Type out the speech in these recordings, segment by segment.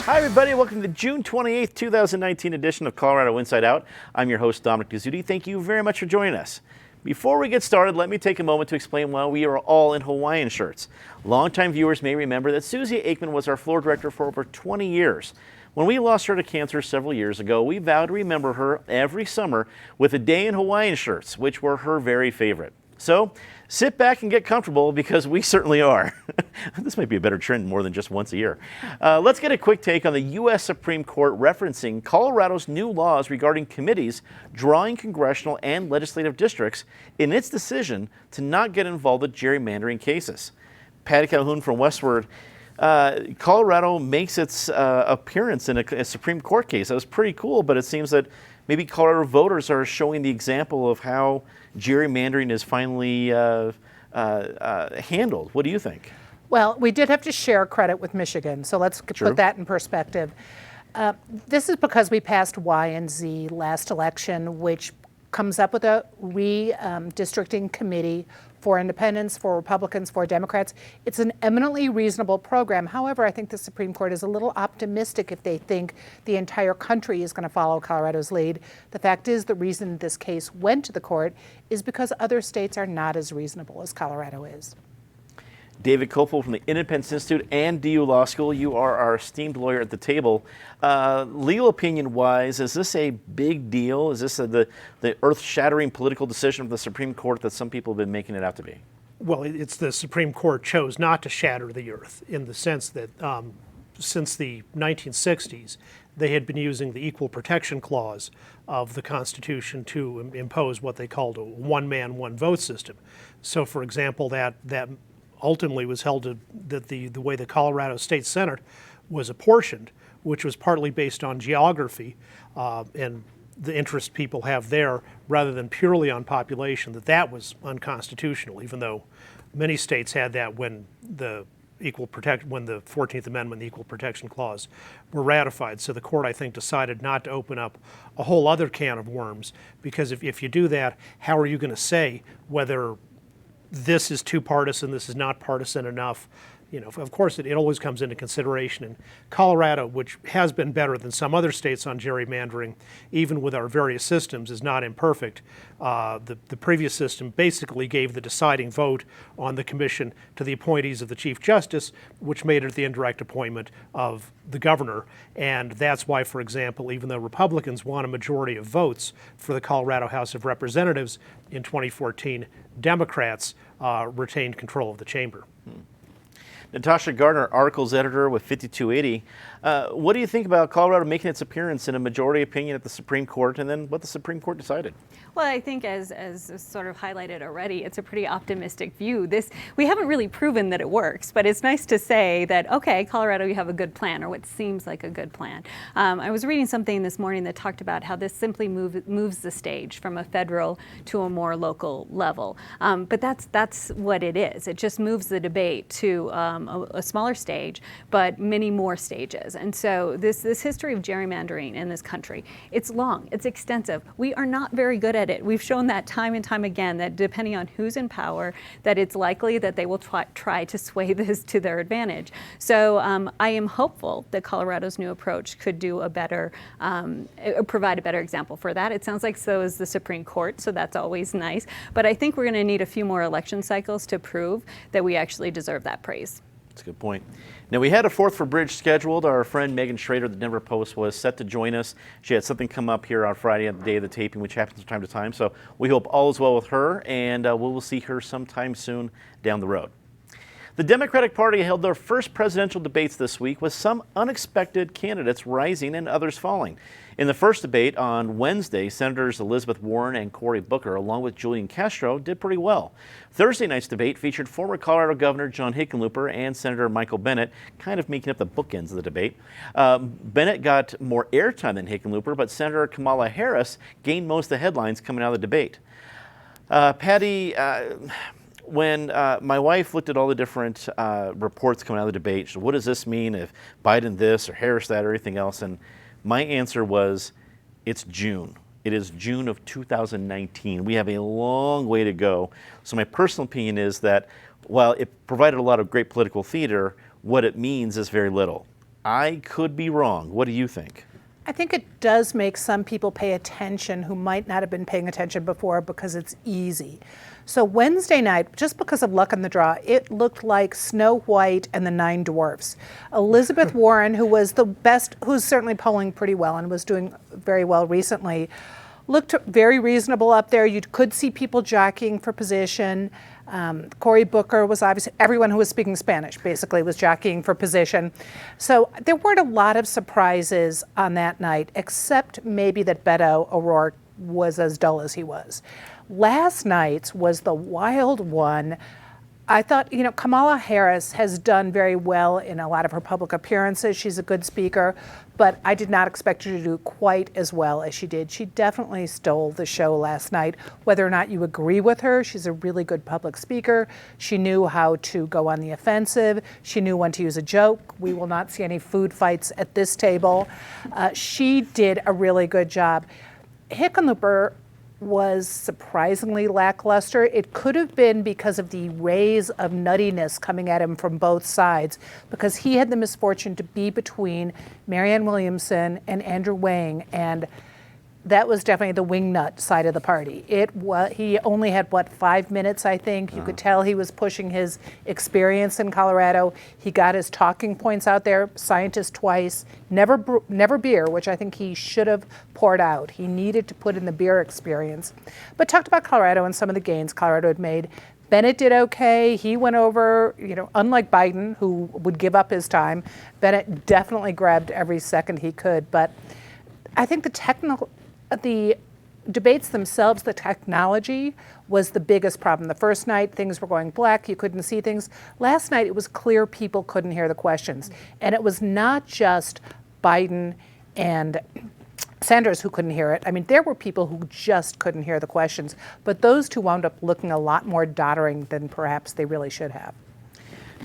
Hi, everybody. Welcome to the June 28th, 2019 edition of Colorado Inside Out. I'm your host, Dominic Dezzutti. Thank you very much for joining us. Before we get started, let me take a moment to explain why we are all in Hawaiian shirts. Longtime viewers may remember that Susie Aikman was our floor director for over 20 years. When we lost her to cancer several years ago, we vowed to remember her every summer with a day in Hawaiian shirts, which were her very favorite. So sit back and get comfortable, because we certainly are. This might be a better trend more than just once a year. Let's get a quick take on the U.S. Supreme Court referencing Colorado's new laws regarding committees drawing congressional and legislative districts in its decision to not get involved with gerrymandering cases. Patty Calhoun from Westward. Colorado makes its appearance in a Supreme Court case. That was pretty cool, but it seems that maybe Colorado voters are showing the example of how gerrymandering is finally handled. What do you think? Well, we did have to share credit with Michigan, so let's put that in perspective. This is because we passed Y and Z last election, which comes up with a redistricting committee for independents, for Republicans, for Democrats. It's an eminently reasonable program. However, I think the Supreme Court is a little optimistic if they think the entire country is going to follow Colorado's lead. The fact is, the reason this case went to the court is because other states are not as reasonable as Colorado is. David Kopel from the Independence Institute and DU Law School. You are our esteemed lawyer at the table. Legal opinion-wise, is this a big deal? Is this the earth-shattering political decision of the Supreme Court that some people have been making it out to be? Well, it's the Supreme Court chose not to shatter the earth, in the sense that since the 1960s, they had been using the Equal Protection Clause of the Constitution to impose what they called a one-man, one-vote system. So, for example, that ultimately was held to that the way the Colorado State Senate was apportioned, which was partly based on geography and the interest people have there, rather than purely on population, that was unconstitutional, even though many states had that when the 14th Amendment, the Equal Protection Clause, were ratified. So the court, I think, decided not to open up a whole other can of worms, because if you do that, how are you going to say whether this is too partisan, this is not partisan enough? You know, of course, it always comes into consideration. And Colorado, which has been better than some other states on gerrymandering, even with our various systems, is not imperfect. The previous system basically gave the deciding vote on the commission to the appointees of the Chief Justice, which made it the indirect appointment of the governor. And that's why, for example, even though Republicans won a majority of votes for the Colorado House of Representatives in 2014, Democrats retained control of the chamber. Natasha Gardner, Articles Editor with 5280. What do you think about Colorado making its appearance in a majority opinion at the Supreme Court, and then what the Supreme Court decided? Well, I think as sort of highlighted already, it's a pretty optimistic view. We haven't really proven that it works, but it's nice to say that, okay, Colorado, you have a good plan, or what seems like a good plan. I was reading something this morning that talked about how this simply moves the stage from a federal to a more local level. But that's what it is. It just moves the debate to a smaller stage, but many more stages. And so this history of gerrymandering in this country, it's long, it's extensive. We are not very good at it. We've shown that time and time again, that depending on who's in power, that it's likely that they will try to sway this to their advantage. So I am hopeful that Colorado's new approach could do a better, provide a better example for that. It sounds like so is the Supreme Court, so that's always nice. But I think we're going to need a few more election cycles to prove that we actually deserve that praise. That's a good point. Now, we had a Fourth for Bridge scheduled. Our friend Megan Schrader of the Denver Post was set to join us. She had something come up here on Friday on the day of the taping, which happens from time to time. So we hope all is well with her, and we will see her sometime soon down the road. The Democratic Party held their first presidential debates this week, with some unexpected candidates rising and others falling. In the first debate on Wednesday, Senators Elizabeth Warren and Cory Booker, along with Julian Castro, did pretty well. Thursday night's debate featured former Colorado Governor John Hickenlooper and Senator Michael Bennet, kind of making up the bookends of the debate. Bennet got more airtime than Hickenlooper, but Senator Kamala Harris gained most of the headlines coming out of the debate. Patty, when my wife looked at all the different reports coming out of the debate, she said, what does this mean if Biden this or Harris that or anything else? And my answer was, it's June. It is June of 2019. We have a long way to go. So my personal opinion is that while it provided a lot of great political theater, what it means is very little. I could be wrong. What do you think? I think it does make some people pay attention who might not have been paying attention before because it's easy. So Wednesday night, just because of luck in the draw, it looked like Snow White and the Nine Dwarfs. Elizabeth Warren, who was the best, who's certainly polling pretty well and was doing very well recently, looked very reasonable up there. You could see people jockeying for position. Cory Booker was obviously, everyone who was speaking Spanish basically was jockeying for position. So there weren't a lot of surprises on that night, except maybe that Beto O'Rourke was as dull as he was. Last night's was the wild one. I thought, Kamala Harris has done very well in a lot of her public appearances. She's a good speaker, but I did not expect her to do quite as well as she did. She definitely stole the show last night. Whether or not you agree with her, she's a really good public speaker. She knew how to go on the offensive. She knew when to use a joke. We will not see any food fights at this table. She did a really good job. Hickenlooper was surprisingly lackluster. It could have been because of the rays of nuttiness coming at him from both sides, because he had the misfortune to be between Marianne Williamson and Andrew Wang, and that was definitely the wingnut side of the party. He only had, 5 minutes, I think. You could tell he was pushing his experience in Colorado. He got his talking points out there, scientist twice, never beer, which I think he should have poured out. He needed to put in the beer experience. But talked about Colorado and some of the gains Colorado had made. Bennett did okay. He went over, unlike Biden, who would give up his time, Bennett definitely grabbed every second he could. But I think the debates themselves, the technology was the biggest problem. The first night, things were going black. You couldn't see things. Last night, it was clear people couldn't hear the questions. And it was not just Biden and Sanders who couldn't hear it. I mean, there were people who just couldn't hear the questions. But those two wound up looking a lot more doddering than perhaps they really should have.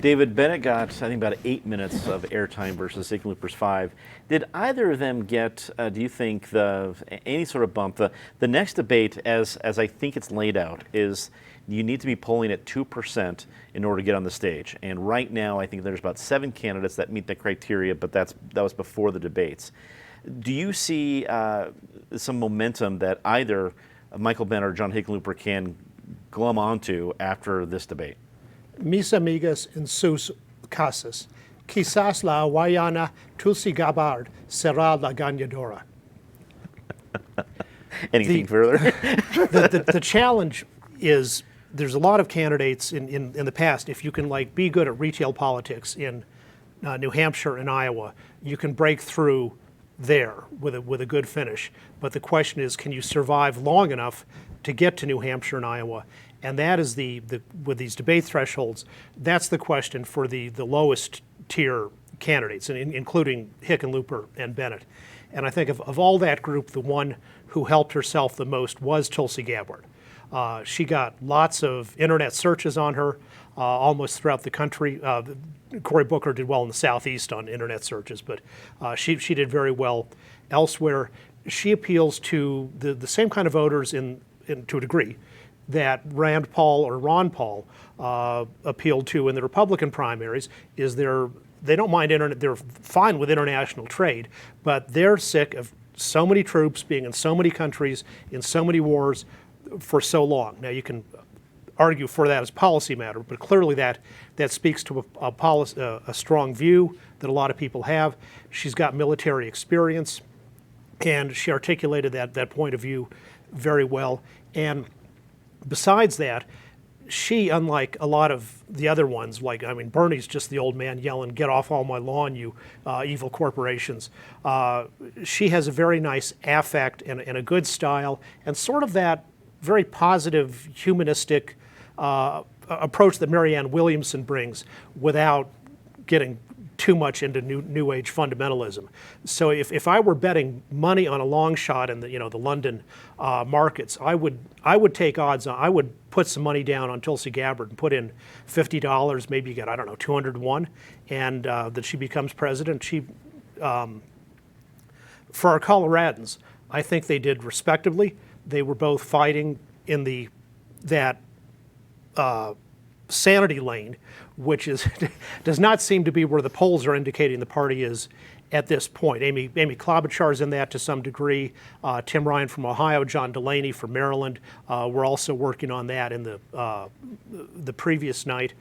David, Bennett got, I think, about 8 minutes of airtime versus Hickenlooper's 5. Did either of them get, do you think, any sort of bump? The next debate, as I think it's laid out, is you need to be polling at 2% in order to get on the stage. And right now, I think there's about 7 candidates that meet the criteria, but that was before the debates. Do you see some momentum that either Michael Bennett or John Hickenlooper can glom onto after this debate? Mis amigas en sus casas, quizás la hawaiana Tulsi Gabbard será la ganadora. Anything further? The challenge is there's a lot of candidates in the past. If you can be good at retail politics in New Hampshire and Iowa, you can break through there with a good finish. But the question is, can you survive long enough to get to New Hampshire and Iowa? And that is with these debate thresholds, that's the question for the lowest tier candidates, including Hickenlooper and Bennett. And I think of all that group, the one who helped herself the most was Tulsi Gabbard. She got lots of internet searches on her almost throughout the country. Cory Booker did well in the Southeast on internet searches, but she did very well elsewhere. She appeals to the same kind of voters to a degree that Rand Paul or Ron Paul appealed to in the Republican primaries. They don't mind internet, they're fine with international trade, but they're sick of so many troops being in so many countries, in so many wars for so long. Now you can argue for that as a policy matter, but clearly that speaks to a strong view that a lot of people have. She's got military experience, and she articulated that point of view very well. And besides that, she, unlike a lot of the other ones, Bernie's just the old man yelling, "Get off all my lawn, you evil corporations." She has a very nice affect and a good style, and sort of that very positive, humanistic approach that Marianne Williamson brings without getting too much into new age fundamentalism. So if I were betting money on a long shot in the London markets, I would take odds on. I would put some money down on Tulsi Gabbard and put in $50. Maybe you get 201, and that she becomes president. For our Coloradans, I think they did respectably. They were both fighting in that sanity lane, which is does not seem to be where the polls are indicating the party is at this point. Amy Klobuchar's in that to some degree. Tim Ryan from Ohio, John Delaney from Maryland were also working on that in the previous night.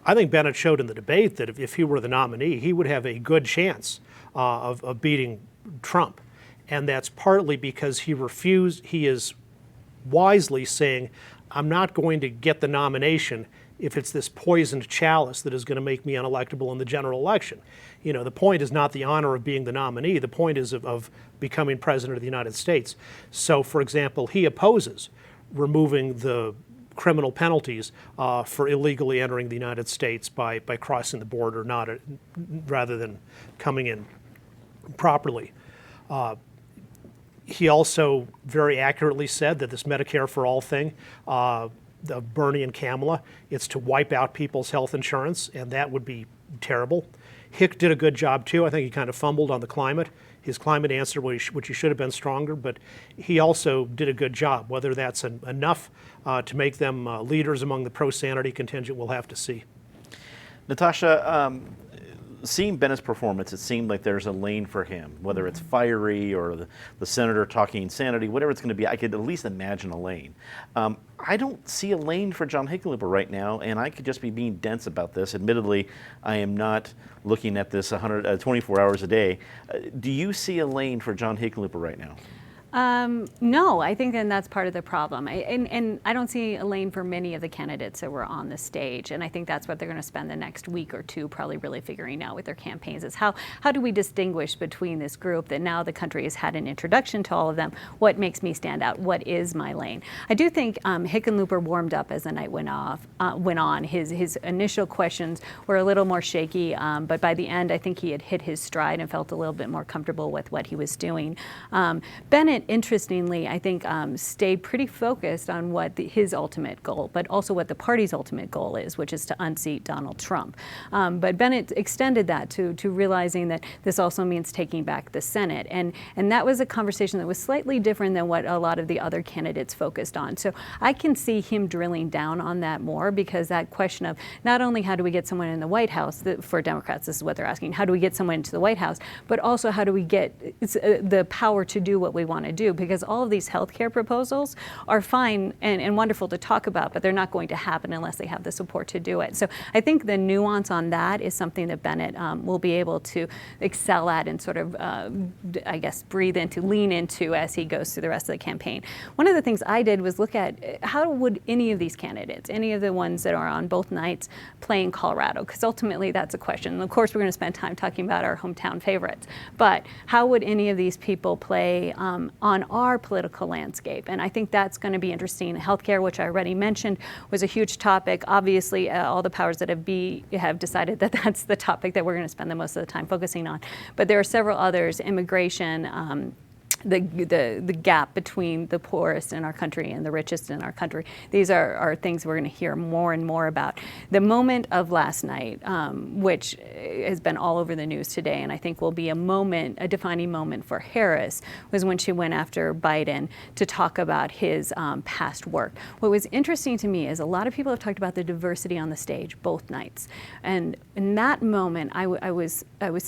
I think Bennett showed in the debate that if he were the nominee, he would have a good chance of beating Trump. And that's partly because he is wisely saying, I'm not going to get the nomination if it's this poisoned chalice that is going to make me unelectable in the general election. You know, the point is not the honor of being the nominee. The point is of becoming president of the United States. So, for example, he opposes removing the criminal penalties for illegally entering the United States by crossing the border, rather than coming in properly. He also very accurately said that this Medicare for All thing, of Bernie and Kamala, it's to wipe out people's health insurance, and that would be terrible. Hick did a good job too. I think he kind of fumbled on the climate. His climate answer, which he should have been stronger, but he also did a good job. Whether that's enough to make them leaders among the pro-sanity contingent, we'll have to see. Natasha, seeing Bennett's performance, it seemed like there's a lane for him, whether it's fiery or the senator talking insanity, whatever it's going to be. I could at least imagine a lane. I don't see a lane for John Hickenlooper right now, and I could just be being dense about this. Admittedly, I am not looking at this 24 hours a day. Do you see a lane for John Hickenlooper right now? No, I think then that's part of the problem. And I don't see a lane for many of the candidates that were on the stage. And I think that's what they're going to spend the next week or two probably really figuring out with their campaigns is how do we distinguish between this group that now the country has had an introduction to all of them? What makes me stand out? What is my lane? I do think Hickenlooper warmed up as the night went on. His initial questions were a little more shaky, but by the end I think he had hit his stride and felt a little bit more comfortable with what he was doing. Bennett, interestingly, I think stayed pretty focused on what his ultimate goal, but also what the party's ultimate goal is, which is to unseat Donald Trump. But Bennett extended that to realizing that this also means taking back the Senate. And that was a conversation that was slightly different than what a lot of the other candidates focused on. So I can see him drilling down on that more, because that question of not only how do we get someone in the White House, for Democrats, this is what they're asking, how do we get someone into the White House, but also how do we get the power to do what we want to do, because all of these healthcare proposals are fine and wonderful to talk about, but they're not going to happen unless they have the support to do it. So I think the nuance on that is something that Bennett will be able to excel at and sort of, I guess, lean into as he goes through the rest of the campaign. One of the things I did was look at how would any of these candidates, any of the ones that are on both nights, play in Colorado, because ultimately that's a question. And of course, we're going to spend time talking about our hometown favorites, but how would any of these people play on our political landscape? And I think that's going to be interesting. Healthcare, which I already mentioned, was a huge topic. Obviously, all the powers that have decided that that's the topic that we're going to spend the most of the time focusing on. But there are several others: immigration, the gap between the poorest in our country and the richest in our country. These are things we're going to hear more and more about. The moment of last night, which has been all over the news today, and I think will be a defining moment for Harris, was when she went after Biden to talk about his past work. What was interesting to me is a lot of people have talked about the diversity on the stage both nights, and in that moment, I was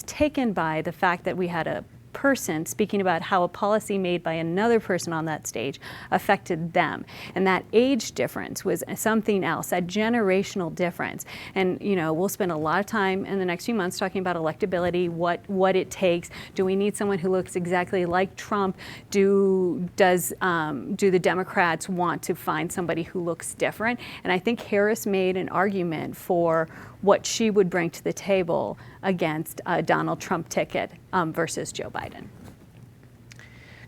taken by the fact that we had a person speaking about how a policy made by another person on that stage affected them. And that age difference was something else, that generational difference. And, you know, we'll spend a lot of time in the next few months talking about electability, what it takes. Do we need someone who looks exactly like Trump? Do the Democrats want to find somebody who looks different? And I think Harris made an argument for what she would bring to the table against a Donald Trump ticket versus Joe Biden.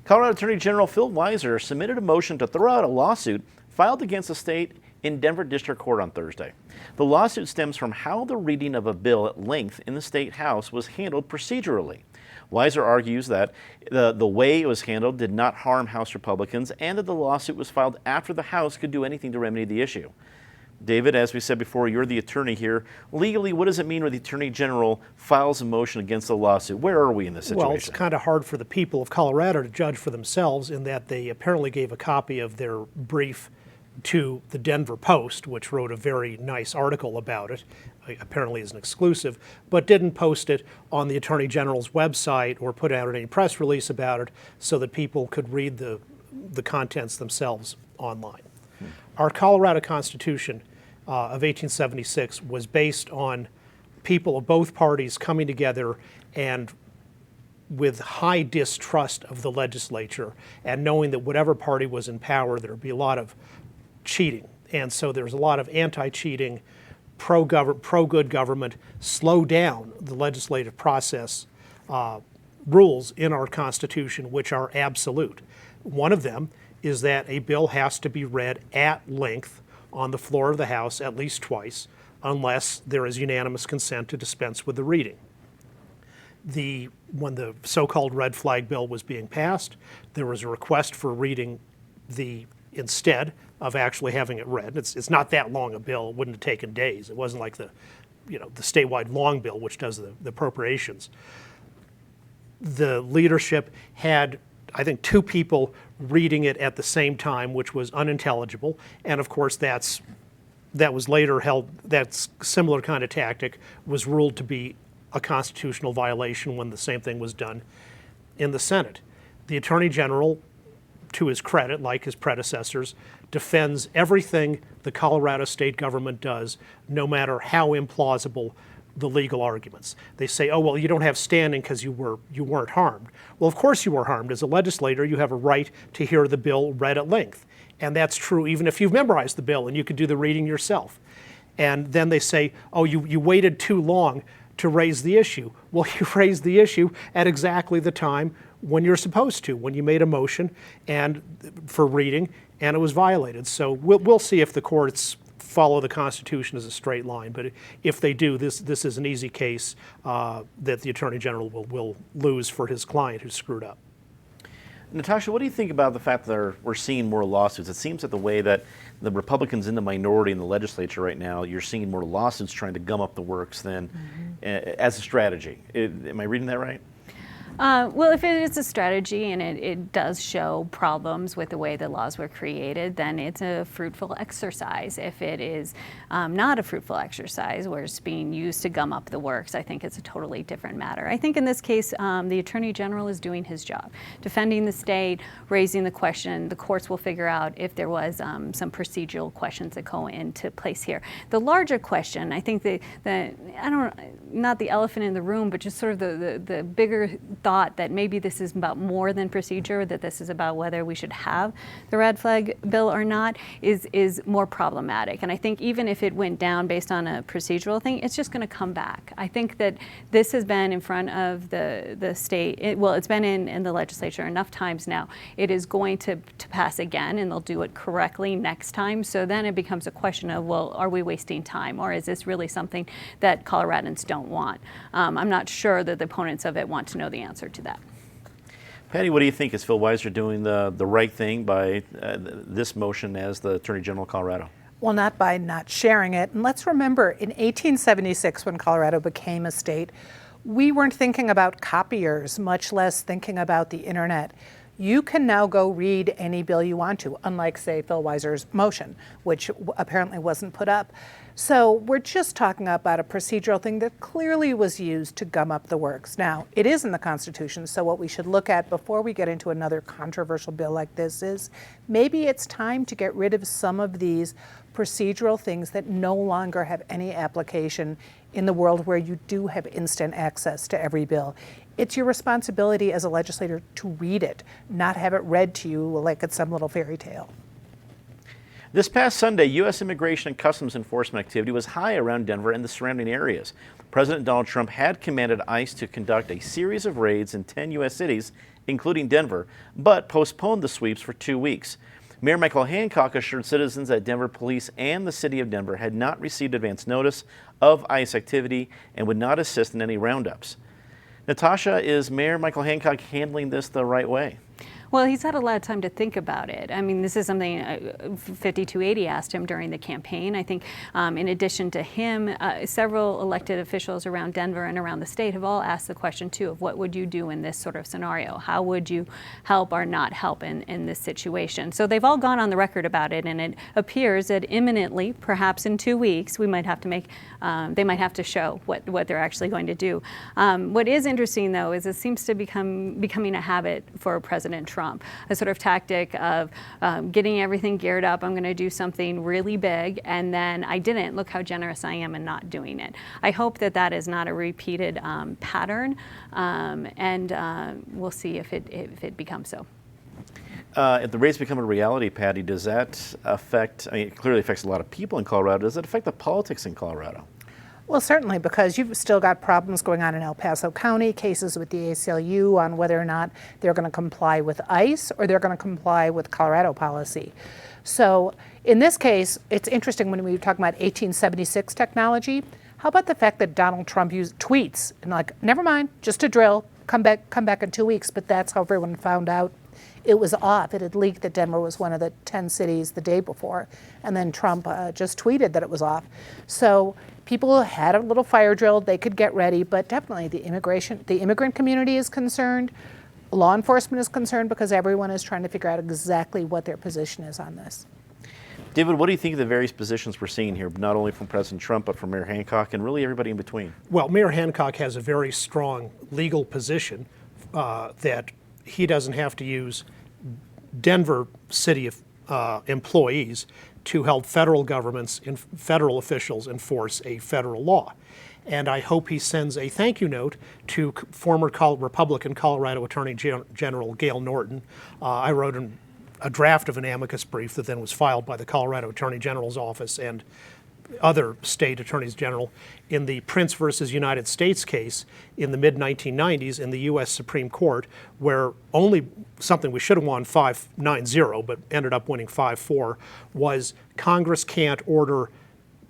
Colorado Attorney General Phil Weiser submitted a motion to throw out a lawsuit filed against the state in Denver District Court on Thursday. The lawsuit stems from how the reading of a bill at length in the state House was handled procedurally. Weiser argues that the way it was handled did not harm House Republicans and that the lawsuit was filed after the House could do anything to remedy the issue. David, as we said before, you're the attorney here. Legally, what does it mean when the Attorney General files a motion against a lawsuit? Where are we in this situation? Well, it's kind of hard for the people of Colorado to judge for themselves in that they apparently gave a copy of their brief to the Denver Post, which wrote a very nice article about it, apparently as an exclusive, but didn't post it on the Attorney General's website or put out any press release about it so that people could read the contents themselves online. Our Colorado Constitution of 1876 was based on people of both parties coming together and with high distrust of the legislature and knowing that whatever party was in power, there would be a lot of cheating. And so there's a lot of anti-cheating, pro-good government, slow down the legislative process rules in our Constitution, which are absolute. One of them is that a bill has to be read at length on the floor of the House at least twice, unless there is unanimous consent to dispense with the reading. When the so-called red flag bill was being passed, there was a request for reading instead of actually having it read. It's not that long a bill. It wouldn't have taken days. It wasn't like the statewide long bill, which does the appropriations. The leadership had, I think, 2 people reading it at the same time, which was unintelligible. And of course, that was later held, that similar kind of tactic was ruled to be a constitutional violation when the same thing was done in the Senate. The Attorney General, to his credit, like his predecessors, defends everything the Colorado state government does, no matter how implausible the legal arguments. They say, oh, well, you don't have standing because you weren't harmed. Well, of course you were harmed. As a legislator, you have a right to hear the bill read at length. And that's true even if you've memorized the bill and you could do the reading yourself. And then they say, oh, you waited too long to raise the issue. Well, you raised the issue at exactly the time when you're supposed to, when you made a motion and for reading, and it was violated. So we'll see if the courts follow the Constitution as a straight line. But if they do, this is an easy case that the Attorney General will lose for his client who screwed up. Natasha, what do you think about the fact that we're seeing more lawsuits? It seems that the way that the Republicans in the minority in the legislature right now, you're seeing more lawsuits trying to gum up the works than as a strategy. Am I reading that right? Well, if it is a strategy and it does show problems with the way the laws were created, then it's a fruitful exercise. If it is not a fruitful exercise where it's being used to gum up the works, I think it's a totally different matter. I think in this case, the Attorney General is doing his job, defending the state, raising the question. The courts will figure out if there was some procedural questions that go into place here. The larger question, I think not the elephant in the room, but just sort of the bigger thought that maybe this is about more than procedure, that this is about whether we should have the red flag bill or not, is more problematic. And I think even if it went down based on a procedural thing, it's just going to come back. I think that this has been in front of the state, it's been in the legislature enough times now. It is going to pass again, and they'll do it correctly next time. So then it becomes a question of, well, are we wasting time, or is this really something that Coloradans don't want? I'm not sure that the opponents of it want to know the answer to that. Patty, what do you think? Is Phil Weiser doing the right thing by this motion as the Attorney General of Colorado? Well, not by not sharing it. And let's remember, in 1876, when Colorado became a state, we weren't thinking about copiers, much less thinking about the internet. You can now go read any bill you want to, unlike, say, Phil Weiser's motion, which apparently wasn't put up. So we're just talking about a procedural thing that clearly was used to gum up the works. Now, it is in the Constitution, so what we should look at before we get into another controversial bill like this is maybe it's time to get rid of some of these procedural things that no longer have any application in the world where you do have instant access to every bill. It's your responsibility as a legislator to read it, not have it read to you like it's some little fairy tale. This past Sunday, U.S. Immigration and Customs Enforcement activity was high around Denver and the surrounding areas. President Donald Trump had commanded ICE to conduct a series of raids in 10 U.S. cities, including Denver, but postponed the sweeps for 2 weeks. Mayor Michael Hancock assured citizens that Denver police and the city of Denver had not received advance notice of ICE activity and would not assist in any roundups. Natasha, is Mayor Michael Hancock handling this the right way? Well, he's had a lot of time to think about it. I mean, this is something 5280 asked him during the campaign. I think in addition to him, several elected officials around Denver and around the state have all asked the question, too, of what would you do in this sort of scenario? How would you help or not help in this situation? So they've all gone on the record about it, and it appears that imminently, perhaps in 2 weeks, we might have to make, they might have to show what they're actually going to do. What is interesting, though, is it seems to becoming a habit for President Trump, a sort of tactic of getting everything geared up. I'm going to do something really big, and then I didn't. Look how generous I am in not doing it. I hope that that is not a repeated pattern, and we'll see if it becomes so. If the rates become a reality, Patty, does that affect, I mean, it clearly affects a lot of people in Colorado. Does it affect the politics in Colorado? Well, certainly, because you've still got problems going on in El Paso County, cases with the ACLU on whether or not they're going to comply with ICE or they're going to comply with Colorado policy. So in this case, it's interesting when we talk about 1876 technology. How about the fact that Donald Trump used tweets and like, never mind, just a drill, come back in 2 weeks, but that's how everyone found out it was off. It had leaked that Denver was one of the 10 cities the day before, and then Trump just tweeted that it was off. So people had a little fire drill, they could get ready, but definitely the immigrant community is concerned, law enforcement is concerned, because everyone is trying to figure out exactly what their position is on this. David, what do you think of the various positions we're seeing here, not only from President Trump, but from Mayor Hancock and really everybody in between? Well, Mayor Hancock has a very strong legal position that he doesn't have to use Denver city employees to help federal governments and federal officials enforce a federal law. And I hope he sends a thank you note to former Republican Colorado Attorney General Gail Norton. I wrote a draft of an amicus brief that then was filed by the Colorado Attorney General's office and other state attorneys general in the Prince versus United States case in the mid-1990s in the U.S. Supreme Court, where only something we should have won 5-9-0, but ended up winning 5-4, was Congress can't order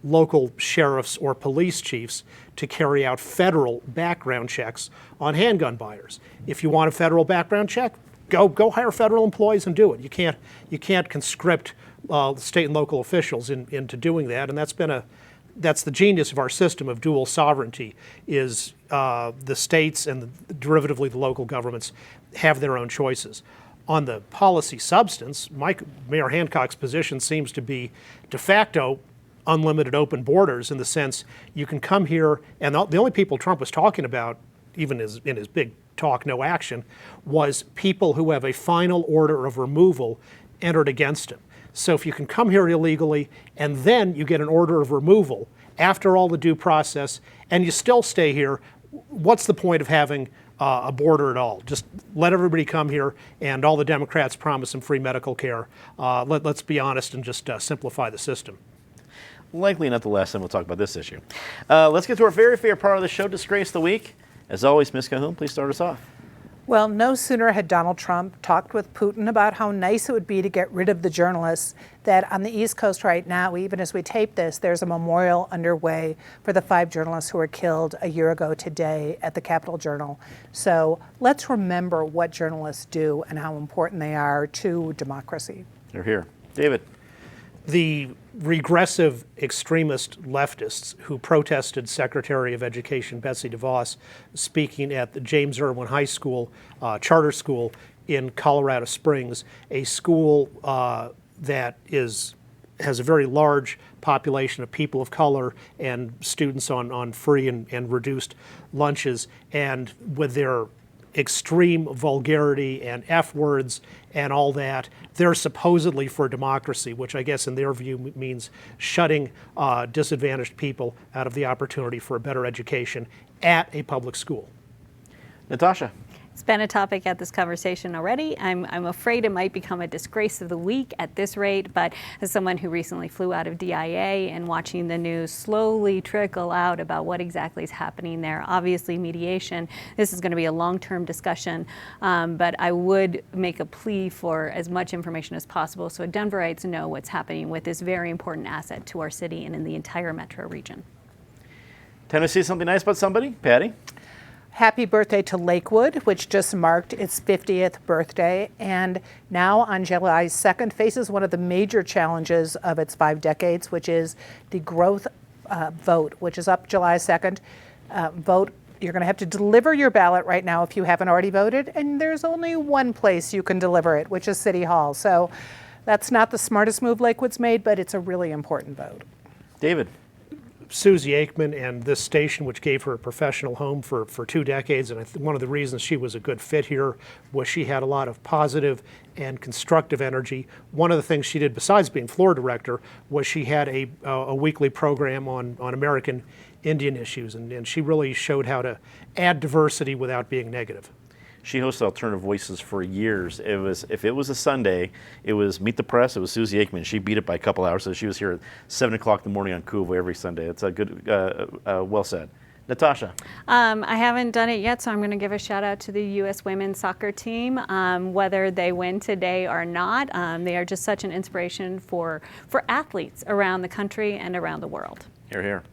local sheriffs or police chiefs to carry out federal background checks on handgun buyers. If you want a federal background check, go hire federal employees and do it. You can't conscript state and local officials into doing that, and that's the genius of our system of dual sovereignty. Is the states and derivatively the local governments have their own choices. On the policy substance, Mayor Hancock's position seems to be de facto unlimited open borders, in the sense you can come here, and the only people Trump was talking about, even in his big talk, no action, was people who have a final order of removal entered against him. So if you can come here illegally and then you get an order of removal after all the due process and you still stay here, what's the point of having a border at all? Just let everybody come here, and all the Democrats promise them free medical care. Let's be honest and just simplify the system. Likely not the last time we'll talk about this issue. Let's get to our very favorite part of the show, Disgrace of the Week. As always, Ms. Cahoon, please start us off. Well, no sooner had Donald Trump talked with Putin about how nice it would be to get rid of the journalists, that on the East Coast right now, even as we tape this, there's a memorial underway for the 5 journalists who were killed a year ago today at the Capitol Journal. So let's remember what journalists do and how important they are to democracy. You're here. David. The regressive extremist leftists who protested Secretary of Education Betsy DeVos speaking at the James Irwin High School, charter school in Colorado Springs, a school that has a very large population of people of color and students on free and reduced lunches, and with their extreme vulgarity and F words and all that, they're supposedly for democracy, which I guess in their view means shutting disadvantaged people out of the opportunity for a better education at a public school. Natasha. It's been a topic at this conversation already. I'm afraid it might become a disgrace of the week at this rate, but as someone who recently flew out of DIA and watching the news slowly trickle out about what exactly is happening there, obviously mediation, this is going to be a long-term discussion, but I would make a plea for as much information as possible so Denverites know what's happening with this very important asset to our city and in the entire metro region. Time to say something nice about somebody? Patty? Happy birthday to Lakewood, which just marked its 50th birthday, and now on July 2nd faces one of the major challenges of its 5 decades, which is the growth vote, which is up July 2nd. Vote. You're going to have to deliver your ballot right now if you haven't already voted, and there's only one place you can deliver it, which is City Hall. So that's not the smartest move Lakewood's made, but it's a really important vote. David. Susie Aikman and this station, which gave her a professional home for 2 decades, and one of the reasons she was a good fit here was she had a lot of positive and constructive energy. One of the things she did besides being floor director was she had a weekly program on American Indian issues, and she really showed how to add diversity without being negative. She hosted Alternative Voices for years. If it was a Sunday, it was Meet the Press. It was Susie Aikman. She beat it by a couple hours, so she was here at 7 o'clock in the morning on Kuvo every Sunday. It's a good, well said. Natasha. I haven't done it yet, so I'm going to give a shout out to the U.S. women's soccer team. Whether they win today or not, they are just such an inspiration for athletes around the country and around the world. Hear, hear.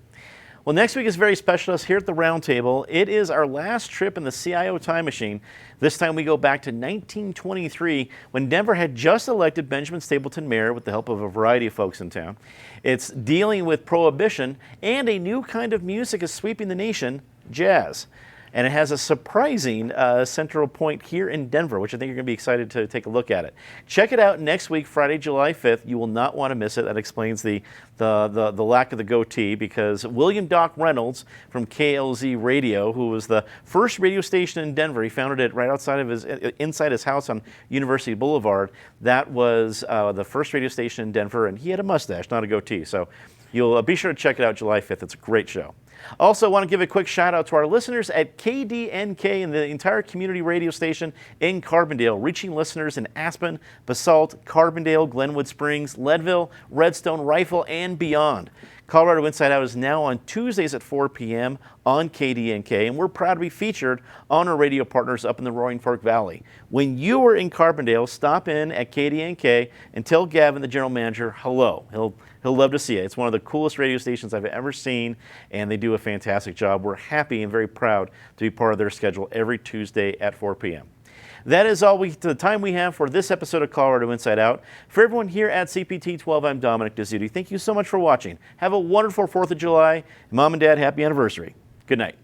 Well, next week is very special to us here at the Round Table. It is our last trip in the CIO time machine. This time we go back to 1923 when Denver had just elected Benjamin Stapleton mayor with the help of a variety of folks in town. It's dealing with prohibition, and a new kind of music is sweeping the nation, jazz. And it has a surprising central point here in Denver, which I think you're going to be excited to take a look at it. Check it out next week, Friday, July 5th. You will not want to miss it. That explains the lack of the goatee, because William Doc Reynolds from KLZ Radio, who was the first radio station in Denver, he founded it right outside of inside his house on University Boulevard. That was the first radio station in Denver, and he had a mustache, not a goatee. So you'll be sure to check it out July 5th. It's a great show. Also, want to give a quick shout out to our listeners at KDNK and the entire community radio station in Carbondale, reaching listeners in Aspen, Basalt, Carbondale, Glenwood Springs, Leadville, Redstone, Rifle, and beyond. Colorado Inside Out is now on Tuesdays at 4 p.m. on KDNK, and we're proud to be featured on our radio partners up in the Roaring Fork Valley. When you are in Carbondale, stop in at KDNK and tell Gavin, the general manager, hello. He'll love to see you. It's one of the coolest radio stations I've ever seen, and they do a fantastic job. We're happy and very proud to be part of their schedule every Tuesday at 4 p.m. That is all the time we have for this episode of Colorado Inside Out. For everyone here at CPT 12, I'm Dominic Dezzutti. Thank you so much for watching. Have a wonderful 4th of July. Mom and Dad, happy anniversary. Good night.